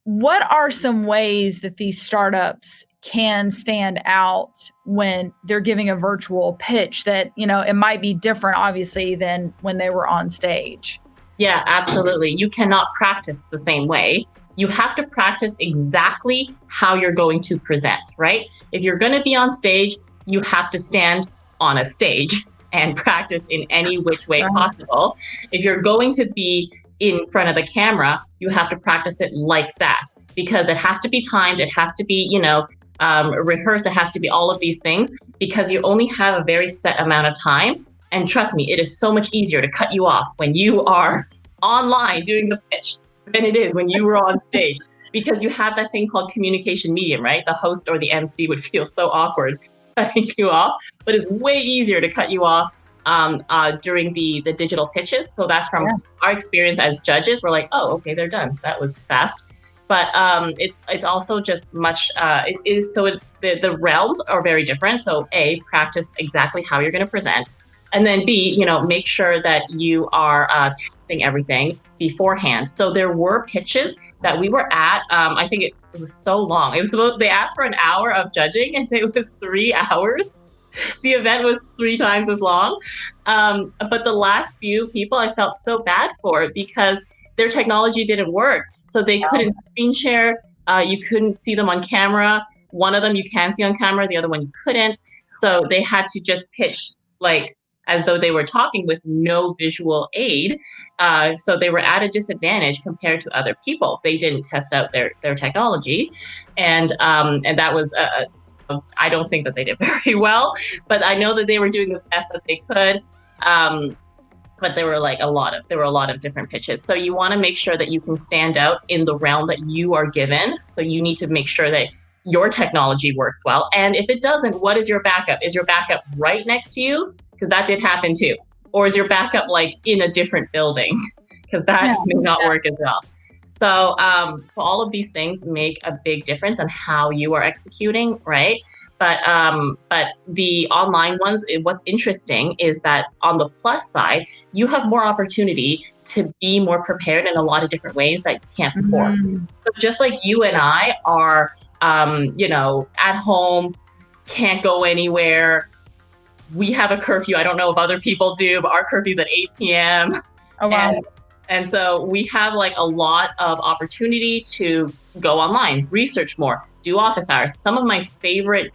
what are some ways that these startups can stand out when they're giving a virtual pitch that, it might be different, obviously, than when they were on stage? Yeah, absolutely. You cannot practice the same way. You have to practice exactly how you're going to present, right? If you're going to be on stage, you have to stand on a stage and practice in any which way possible. If you're going to be in front of the camera, you have to practice it like that because it has to be timed. It has to be, rehearsed. It has to be all of these things because you only have a very set amount of time. And trust me, it is so much easier to cut you off when you are online doing the pitch than it is when you were on stage because you have that thing called communication medium, right? The host or the MC would feel so awkward cutting you off, but it's way easier to cut you off during the digital pitches. So that's from our experience as judges. We're like, oh, okay, they're done. That was fast. But it's also just much. The realms are very different. So A, practice exactly how you're going to present. And then B, make sure that you are testing everything beforehand. So there were pitches that we were at. I think it was so long. They asked for an hour of judging, and it was 3 hours. The event was 3 times as long. But the last few people I felt so bad for because their technology didn't work. So they couldn't screen share. You couldn't see them on camera. One of them you can see on camera. The other one you couldn't. So they had to just pitch as though they were talking with no visual aid. So they were at a disadvantage compared to other people. They didn't test out their technology. And that was, I don't think that they did very well, but I know that they were doing the best that they could. But there were a lot of different pitches. So you want to make sure that you can stand out in the realm that you are given. So you need to make sure that your technology works well. And if it doesn't, what is your backup? Is your backup right next to you? Because that did happen too. Or is your backup in a different building? Because that may not work as well. So all of these things make a big difference on how you are executing, right? But the online ones, what's interesting is that on the plus side, you have more opportunity to be more prepared in a lot of different ways that you can't before. So just like you and I are, at home, can't go anywhere. We have a curfew. I don't know if other people do, but our curfew's at 8 p.m. Oh, wow. And so we have a lot of opportunity to go online, research more, do office hours. Some of my favorite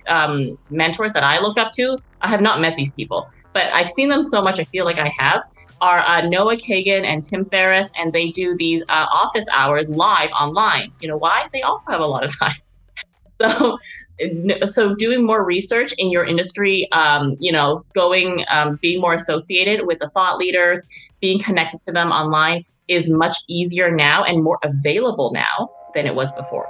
mentors that I look up to, I have not met these people, but I've seen them so much, I feel like I have, are Noah Kagan and Tim Ferriss, and they do these office hours live online. You know why? They also have a lot of time. So doing more research in your industry, being more associated with the thought leaders, being connected to them online is much easier now and more available now than it was before.